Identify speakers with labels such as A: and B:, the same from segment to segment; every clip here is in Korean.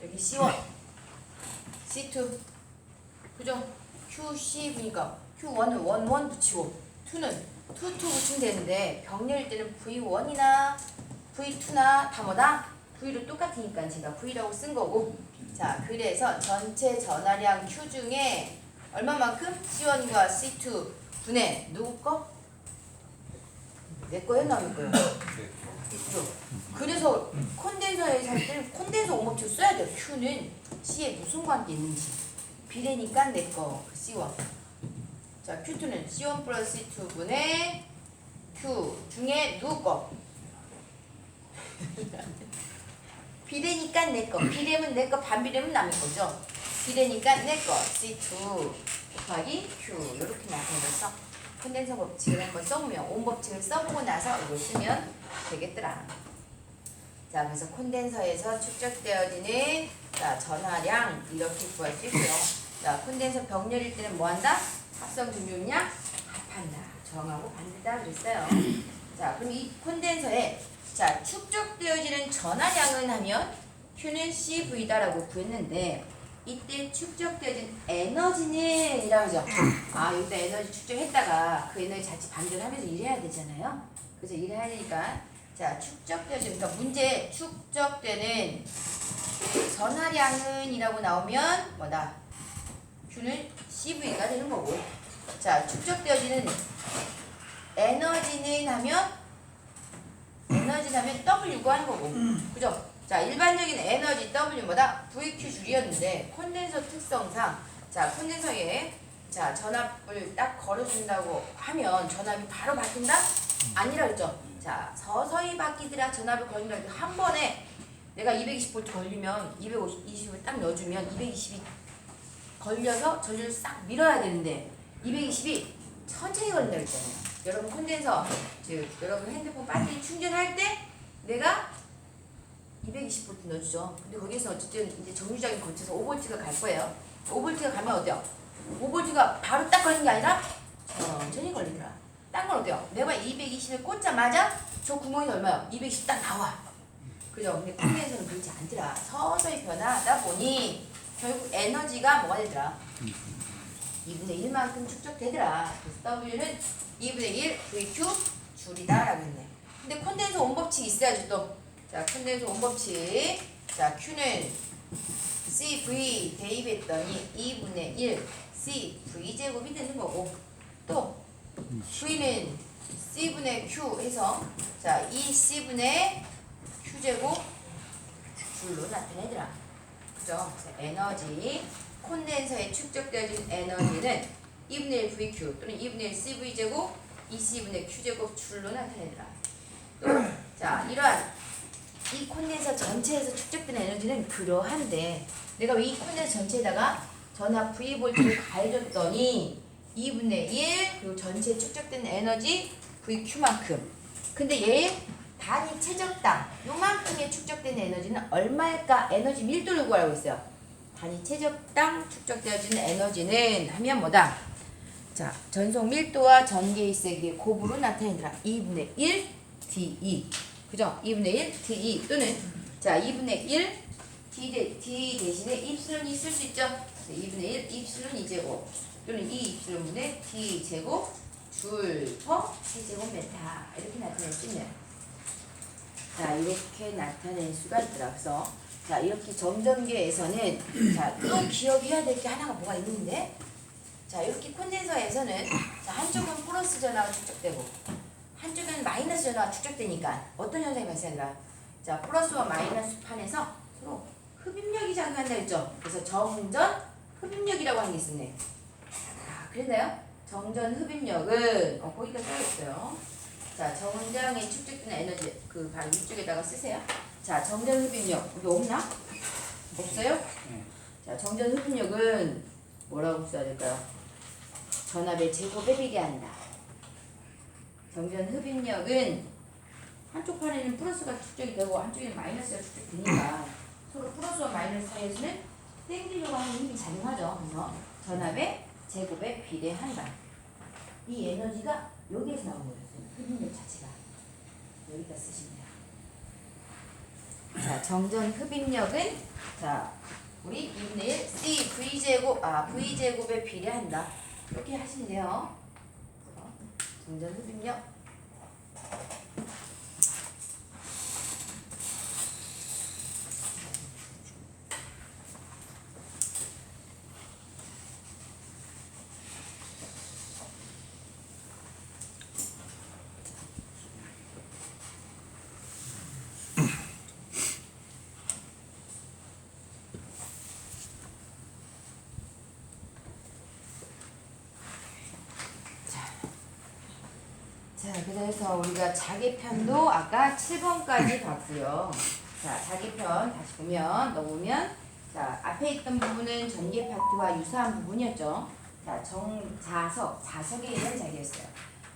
A: 여기 C1, C2, 그죠? QCV니까 Q1은 1 붙이고 2는 2 붙이면 되는데 병렬일 때는 V1이나 V2나 다 뭐다? V로 똑같으니까 제가 V라고 쓴 거고. 자, 그래서 전체 전하량 Q 중에 얼마만큼? C1과 C2 분의 누구 거? 내 거예요? 남의 거예요? 그죠? 그래서 콘덴서에 살 때는 콘덴서 오목표 써야 돼요. Q는 C에 무슨 관계 있는지. 비례니까 내 거, C1. 자, Q2는 C1 플러스 C2분의 Q 중에 누구 거? 비례니까 내 거. 비례면 내 거, 반비례면 남의 거죠. 비례니까 내 거, C2 곱하기 Q. 이렇게 나타내서 콘덴서 법칙을 한번 써보면, 온 법칙을 써보고 나서 이걸 쓰면 되겠더라. 자, 그래서 콘덴서에서 축적되어지는 자, 전하량 이렇게 구할 수 있고요. 자, 콘덴서 병렬일 때는 뭐 한다? 합성 등용량 합한다. 정하고 반대다 그랬어요. 자, 그럼 이 콘덴서에 자, 축적되어지는 전하량은 하면 Q는 CV다라고 구했는데 이때 축적되어진 에너지는 이라고 하죠. 아, 여기다 에너지 축적했다가 그 에너지 자칫 반전하면서 일해야 되잖아요. 그래서 일해야 되니까 자, 축적되어진, 그러니까 문제 축적되는 전하량은 이라고 나오면 뭐다? Q는 CV가 되는 거고. 자, 축적되어지는 에너지는 하면 W 구하는 거고. 그죠? 자, 일반적인 에너지 W 뭐다? VQ 줄이었는데 콘덴서 특성상 자, 콘덴서에 자, 전압을 딱 걸어준다고 하면 전압이 바로 바뀐다? 아니라 그랬죠? 자, 서서히 바뀌더라. 전압을 걸린다. 한 번에 내가 220V 걸리면 220을 딱 넣어주면 220이 걸려서 전류를 싹 밀어야 되는데 220이 천천히 걸린다 그랬잖아요. 여러분 콘덴서, 즉 여러분 핸드폰 배터리 충전할 때 내가 220V 넣어주죠. 근데 거기서 어쨌든 이제 정류장이 거쳐서 5V가 갈 거예요. 5V가 가면 어때요? 5V가 바로 딱 걸리는 게 아니라 천천히 걸리더라. 딴 건 어때요? 내가 220을 꽂자마자 저 구멍에서 얼마요? 220 딱 나와. 그죠? 근데 콘덴서는 그렇지 않더라. 서서히 변화하다 보니 결국 에너지가 뭐가 되더라? 2분의 1만큼 축적되더라. 그래서 W는 2분의 1 VQ 줄이다 라고 했네. 근데 콘덴서 온법칙이 있어야지 또. 자, 콘덴서 온법칙. 자, Q는 CV 대입했더니 2분의 1 CV 제곱이 되는 거고, 또 V는 C분의 Q 해서 자, 2C분의 Q 제곱 줄로 나타내더라. 그죠? 에너지 콘덴서에 축적되어진 에너지는 2분의 1 VQ 또는 2분의 1 CV 제곱 2C분의 Q 제곱 줄로 나타내더라. 또 자, 이러한 이 콘덴서 전체에서 축적된 에너지는 그러한데 내가 이 콘덴서 전체에다가 전압 V볼트를 가해줬더니 2분의 1 그리고 전체에 축적된 에너지 VQ만큼. 근데 얘 단위 최적당 요만큼의 축적된 에너지는 얼마일까? 에너지 밀도를 구하라고 했어요. 단위 최적당 축적되어지는 에너지는 하면 뭐다? 자, 전속 밀도와 전개의 세기의 곱으로 나타내더라. 2분의 1 dE. 그죠? 2분의 1 dE 또는 자, 2분의 1 d 대신에 입술이 있을 수 있죠? 2분의 1 입술은 2제곱 또는 2 입술분의 d 제곱 줄 퍼 세제곱 메타 이렇게 나타낼 수 있네요. 자, 이렇게 나타낼 수가 있더라. 그래서 자, 이렇게 점전계에서는 자, 또 기억해야 될 게 하나가 뭐가 있는데 자, 이렇게 콘덴서에서는 자, 한쪽은 플러스 전하가 축적되고 한쪽은 마이너스 전하가 축적되니까 어떤 현상이 발생한다? 자, 플러스와 마이너스 판에서 서로 흡입력이 작용한다 했죠. 그래서 정전 흡입력이라고 하는 게 있었네. 아, 그랬나요? 정전 흡입력은 거기다 써있어요. 자, 정전에 축적된 에너지 그 바로 이쪽에다가 쓰세요. 자, 정전 흡입력 여기 없나? 없어요? 자, 정전 흡입력은 뭐라고 써야 될까요? 전압의 제곱에 비례한다. 정전 흡입력은 한쪽 판에는 플러스가 축적이 되고 한쪽에는 마이너스가 축적되니까 서로 플러스와 마이너스 사이에서는 땡기려고 하는 힘이 작용하죠. 그래서 전압의 제곱에 비례한다. 이 에너지가 여기에서 나온 거였어요. 흡입력 자체가. 여기다 쓰시면 돼요. 자, 정전 흡입력은 자, 우리 2분의 1 C V제곱에 비례한다. 이렇게 하시면 돼요. 정전 흡입력. 자, 그래서 우리가 자기편도 아까 7번까지 봤고요. 자, 자기편 다시 보면 넘으면 자, 앞에 있던 부분은 전개 파트와 유사한 부분이었죠. 자, 자석에 있는 자리였어요.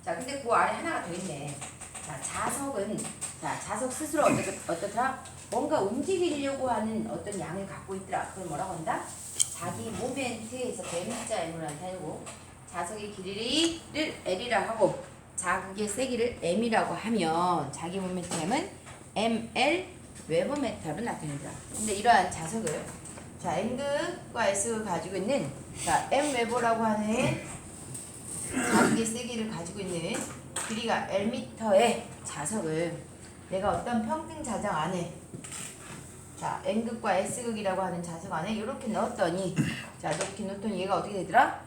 A: 자, 근데 그 아래 하나가 더 있네. 자, 자석 스스로 어떻더라? 뭔가 움직이려고 하는 어떤 양을 갖고 있더라. 그걸 뭐라고 한다? 자기 모멘트에서 M자 M으로 나타내고 자석의 길이를 L이라고 하고 자극의 세기를 M이라고 하면 자기 모멘텀은 ML 웨버메타로 나타낸다. 근데 이러한 자석을 자 N극과 S극을 가지고 있는 자 M 웨버라고 하는 자극의 세기를 가지고 있는 길이가 L미터의 자석을 내가 어떤 평등 자장 안에 자 N극과 S극이라고 하는 자석 안에 이렇게 넣었더니 자 이렇게 넣었더니 얘가 어떻게 되더라?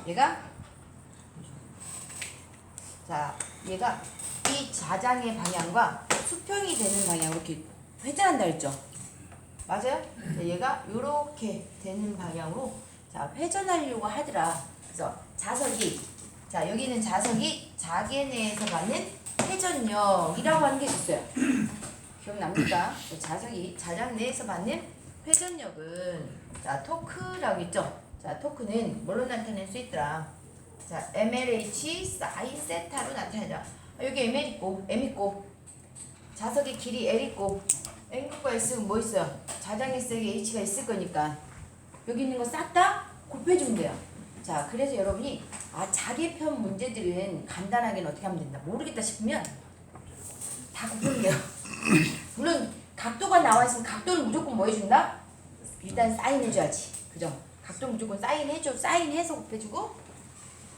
A: 얘가 이 자장의 방향과 수평이 되는 방향으로 이렇게 회전한다 했죠. 맞아요? 자, 얘가 이렇게 되는 방향으로 자 회전하려고 하더라. 그래서 자석이 자 여기는 자석이 자계 내에서 받는 회전력이라고 하는 게 있어요. 기억납니까? 자석이 자장 내에서 받는 회전력은 자 토크라고 있죠. 자 토크는 뭘로 나타낼 수 있더라? 자, MLH 사인 세타로 나타내자. 여기 ML 있고, M 있고, 자석의 길이 L 있고, N극과 S는 뭐 있어요? 자장의 세기 H가 있을 거니까 여기 있는 거 싹 다 곱해주면 돼요. 자, 그래서 여러분이 자기편 문제들은 간단하게는 어떻게 하면 된다. 모르겠다 싶으면 다 곱해주면 돼요. 물론 각도가 나와 있으면 각도는 무조건 뭐 해준다? 일단 사인해줘야지. 그죠? 각도 무조건 사인해줘. 사인해서 곱해주고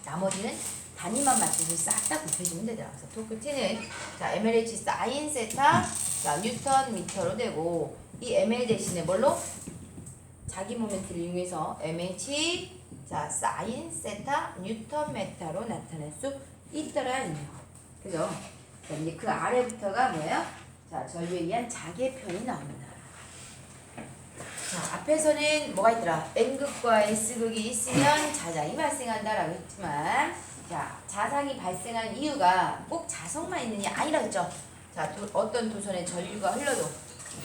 A: 나머지는 단위만 맞춰서 싹 다 곱해주면 되더라. 그래서 토크 T는 자 MLH 사인 세타 자 뉴턴 미터로 되고 이 ML 대신에 뭘로? 자기 모멘트를 이용해서 MH 자 사인 세타 뉴턴 메타로 나타낼 수 있더라. 그죠? 자, 이제 그 아래부터가 뭐예요? 자 전류에 의한 자개편이 나옵니다. 자, 앞에서는 뭐가 있더라? N극과 S극이 있으면 자장이 발생한다라고 했지만 자, 자장이 발생한 이유가 꼭 자석만 있느냐 아니라 했죠. 자, 어떤 도선에 전류가 흘러도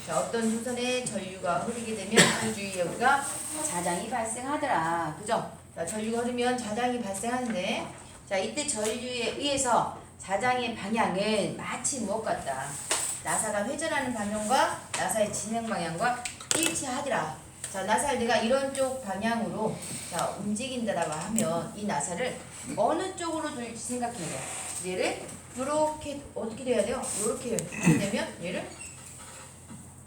A: 자, 어떤 도선에 전류가 흐르게 되면 그 주위에 우리가 자장이 발생하더라. 그죠? 자, 전류가 흐르면 자장이 발생하는데 자, 이때 전류에 의해서 자장의 방향은 마치 무엇 같다? 나사가 회전하는 방향과 나사의 진행 방향과 일치하더라. 자, 나사를 내가 이런 쪽 방향으로 자 움직인다라고 하면 이 나사를 어느 쪽으로 돌릴지 생각해야 돼요. 얘를 이렇게 어떻게 돼야 돼요? 이렇게 되면 얘를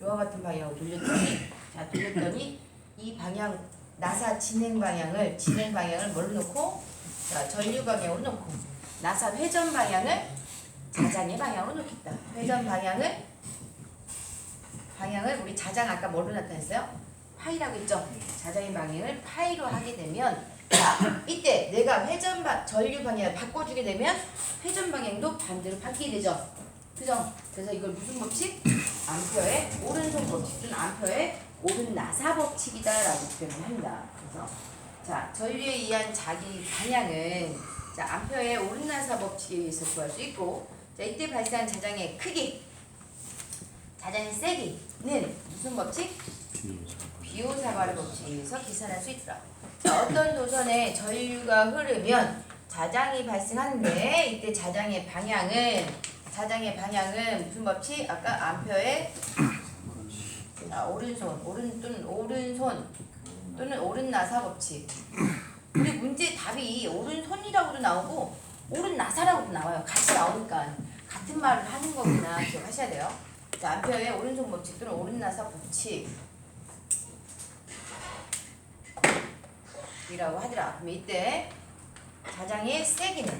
A: 이와 같은 방향으로 돌렸더니 이 방향 나사 진행 방향을 뭘로 놓고 자 전류 방향으로 놓고 나사 회전 방향을 자장의 방향으로 놓겠다. 회전 방향을 우리 자장 아까 뭘로 나타냈어요? 파이라고 했죠? 자장의 방향을 파이로 하게 되면 자 이때 내가 전류 방향을 바꿔주게 되면 회전 방향도 반대로 바뀌게 되죠. 그죠? 그래서 이걸 무슨 법칙? 암페어의 오른손 법칙 또는 암페어의 오른 나사 법칙이다라고 표현을 합니다. 그래서 자 전류에 의한 자기 방향은 자 암페어의 오른 나사 법칙에 의해서 구할 수 있고 자 이때 발생한 자장의 크기 자장의 세기는 무슨 법칙? 비오사바르 법칙에 의해서 계산할 수 있더라. 자, 어떤 도선에 전류가 흐르면 자장이 발생하는데 이때 자장의 방향은 무슨 법칙? 아까 암페어의 자, 오른손 또는 오른 나사 법칙. 우리 문제 답이 오른손이라고도 나오고 오른 나사라고도 나와요. 같이 나오니까 같은 말을 하는 거구나 기억하셔야 돼요. 자, 암페어의 오른손 법칙 또는 오른나사 법칙 이라고 하더라. 그럼 이때 자장의 세기는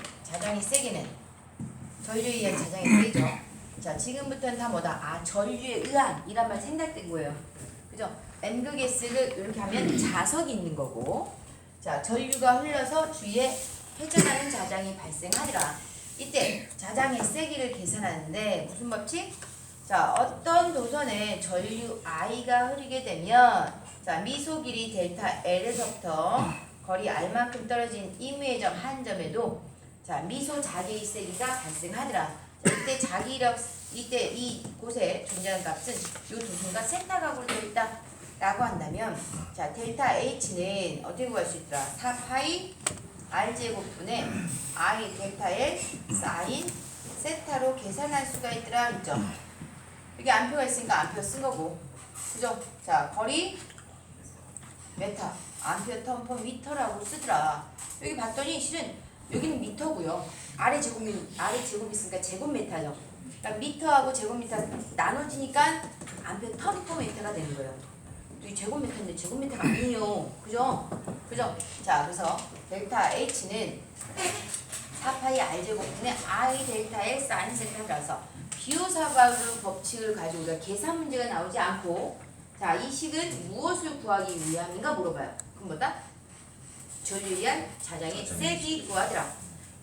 A: 전류에 의한 자장의 세기죠. 자, 지금부터는 다 뭐다? 아, 전류에 의한 이란 말 생략된 거예요. 그죠? N극의 S를 이렇게 하면 자석이 있는 거고, 자, 전류가 흘러서 주위에 회전하는 자장이 발생하더라. 이때 자장의 세기를 계산하는데 무슨 법칙? 자, 어떤 도선에 전류 I가 흐르게 되면 자, 미소 길이 델타 L에서부터 거리 R만큼 떨어진 임의점 한 점에도 자, 미소 자개의 세기가 발생하더라. 자, 이때 이곳에 존재하는 값은 이 도선과 세타각으로 되어 있다 라고 한다면 자, 델타 H는 어떻게 구할 수 있더라? 4파이 R제곱분의 I 델타 L 사인 세타로 계산할 수가 있더라. 그죠? 여기 암표가 있으니까 암표 쓴 거고, 그죠? 자, 거리 메타, 암페어 턴 퍼 미터라고 쓰더라. 여기 봤더니 실은 여기는 미터고요. 아래 제곱이 있으니까 제곱미터죠. 그러니까 미터하고 제곱미터 나눠지니까 암페어 턴 퍼 미터가 되는 거예요. 여기 제곱미터인데 제곱미터가 아니에요. 그죠? 그죠? 자, 그래서 델타 H는 4파이 R제곱분의 I 델타 L 사인 세타라서 비호사바르 법칙을 가지고 우리가 계산 문제가 나오지 않고 자, 이 식은 무엇을 구하기 위함인가 물어봐요. 그럼 뭐다? 전류에 의한 자장의 세기 구하더라.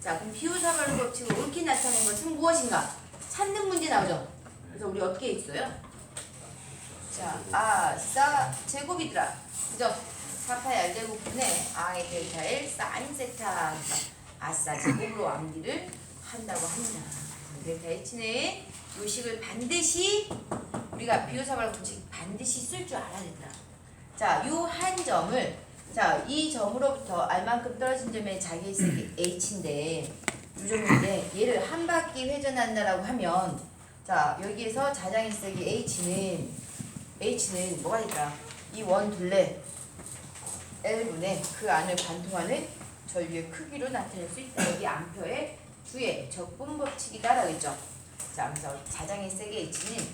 A: 자, 그럼 비호사바르 법칙을 옳게 나타낸 것은 무엇인가? 찾는 문제 나오죠. 그래서 우리 어떻게 했어요? 자, 아싸 제곱이더라. 그죠? 4파이 R제곱분의 I 델타 L 사인 세타. 아싸 제곱으로 암기를 한다고 합니다. 델타 H는 이 식을 반드시 우리가 비호사바르 법칙 반드시 쓸 줄 알아야 된다. 자, 요 한 점을 자, 이 점으로부터 R만큼 떨어진 점의 자기의 세기 H인데 이 점인데 얘를 한 바퀴 회전한다라고 하면 자, 여기에서 자장의 세기 H는 뭐가 있다? 이 원 둘레 L분의 그 안을 관통하는 전류의 크기로 나타낼 수 있다. 여기 암표의 주의 적분 법칙이다라고 했죠. 자, 그래서 자장의 세기 H는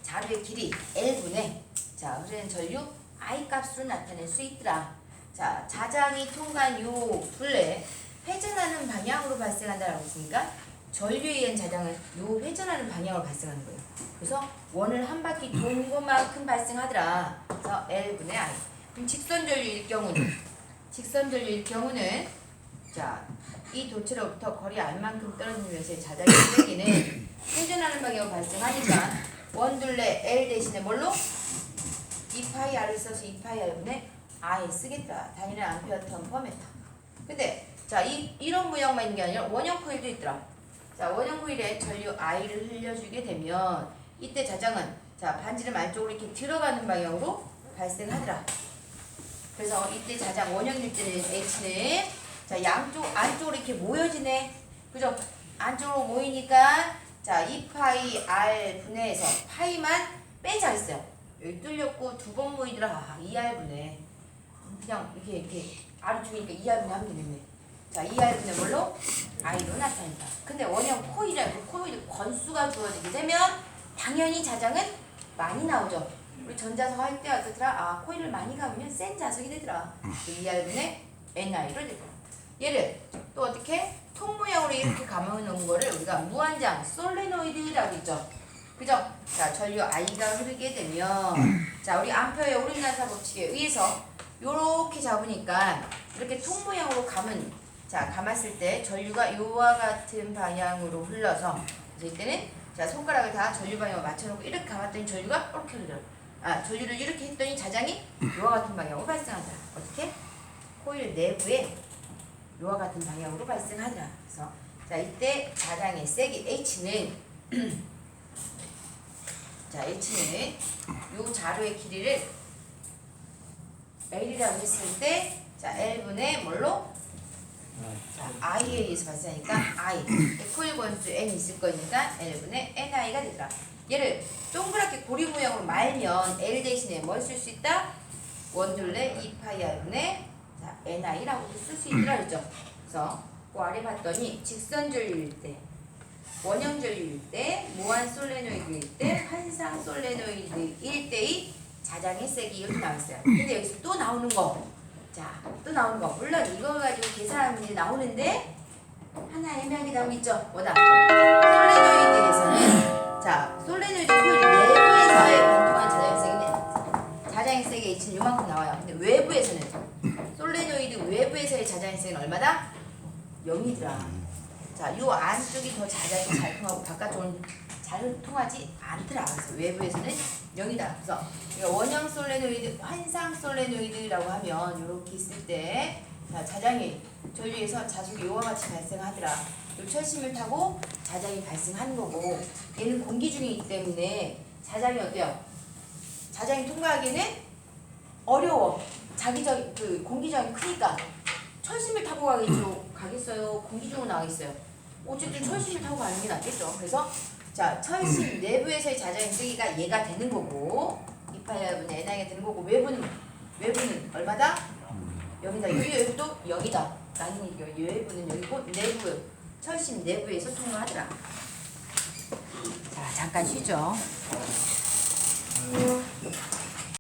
A: 자루의 길이 L분의 자, 흐르는 전류 I 값으로 나타낼 수 있더라. 자, 자장이 통과한 요 둘레 회전하는 방향으로 발생한다라고 했으니까 전류에 의한 자장은 요 회전하는 방향으로 발생하는 거예요. 그래서 원을 한 바퀴 도는 것만큼 발생하더라. 그래서 L분의 I. 그럼 직선전류일 경우는 자, 이 도체로부터 거리 R만큼 떨어진 면의 자장의 세기는 회전하는 방향으로 발생하니까 원둘레 L 대신에 뭘로? 2파이 R을 써서 2파이 R분의 I 쓰겠다. 단위는 암페어 턴 퍼 미터. 근데 자, 이런 모양만 있는 게 아니라 원형 코일도 있더라. 자, 원형 코일에 전류 I를 흘려주게 되면 이때 자장은 자, 반지름 안쪽으로 이렇게 들어가는 방향으로 발생하더라. 그래서 이때 자장 원형일 때는 H는 자, 양쪽 안쪽으로 이렇게 모여지네. 그죠? 안쪽으로 모이니까 자, 2파이 R 분해에서 파이만 빼자 했어요. 여기 뚫렸고 두 번 모이더라. 2R 분해. 그냥 이렇게 R을 죽이니까 2R 분해 하면 되겠네. 자, 2R 분해 뭘로? I로 나타낸다. 근데 원형 코일에 그 코일 건수가 주어지게 되면 당연히 자장은 많이 나오죠. 우리 전자석 할 때 어떻더라? 아, 코일을 많이 감으면 센 자석이 되더라. 2R분의 NI로 되더라. 얘를 또 어떻게? 통 모양으로 이렇게 감아놓은 거를 우리가 무한장 솔레노이드라고 있죠. 그죠? 자, 전류 I가 흐르게 되면 자, 우리 암페어의 오른나사 법칙에 의해서 요렇게 잡으니까 이렇게 통 모양으로 감았을 때 전류가 요와 같은 방향으로 흘러서 그래서 이때는 자, 손가락을 다 전류 방향으로 맞춰놓고 이렇게 감았더니 전류가 이렇게 흘러요. 아, 전류를 이렇게 했더니 자장이 요와 같은 방향으로 발생한다. 어떻게? 코일 내부에 요와 같은 방향으로 발생하더라. 그래서 자, 이때 자장의 세기 H는 자, H는 요 자루의 길이를 L이라고 했을 때 자, L분의 뭘로? 자, I에 의해서 발생하니까 I 코일 권수 N 있을 거니까 L분의 NI가 되더라. 얘를 동그랗게 고리 모양으로 말면 L 대신에 뭘 쓸 수 있다? 원둘레 2파이 R분의 자, NI라고도 쓸 수 있더라 그랬죠. 그래서 그 아래 봤더니 직선전류일 때 원형 전류일 때, 무한 솔레노이드일 때, 환상 솔레노이드일 때의 자장의 세기 이렇게 나왔어요. 근데 여기서 또 나오는 거. 자, 또 나오는 거. 물론 이거 가지고 계산하면 문제 나오는데 하나 애매하게 나오고 있죠. 뭐다? 솔레노이드에서는 자, 솔레노이드 코일 내부에서의 반동한 자장의 세기는 자장의 세기 H는 요만큼 나와요. 근데 외부에서는 솔레노이드 외부에서의 자장의 세기는 얼마다? 0이더라. 자, 요 안쪽이 더 자장이 잘 통하고 바깥쪽은 잘 통하지 않더라. 그래서 외부에서는 0이다. 그래서 원형 솔레노이드, 환상 솔레노이드라고 하면 이렇게 있을 때 자, 자장이 전류에서 자속이 요와 같이 발생하더라. 요 철심을 타고 자장이 발생하는 거고 얘는 공기 중이기 때문에 자장이 어때요? 자장이 통과하기는 어려워. 자기적 그 공기저항이 크니까 철심을 타고 가겠어요? 공기 중으로 나가겠어요? 어쨌든 철심을 타고 가는 게 낫겠죠. 그래서 자, 철심 내부에서의 자장의 세기가 얘가 되는 거고 2파이분의 n이가 되는 거고 외부는 얼마다? 0이다. 외부도 0이다. 라는 얘기예요. 외부는 0이고 내부 철심 내부에서 통과하더라. 자, 잠깐 쉬죠.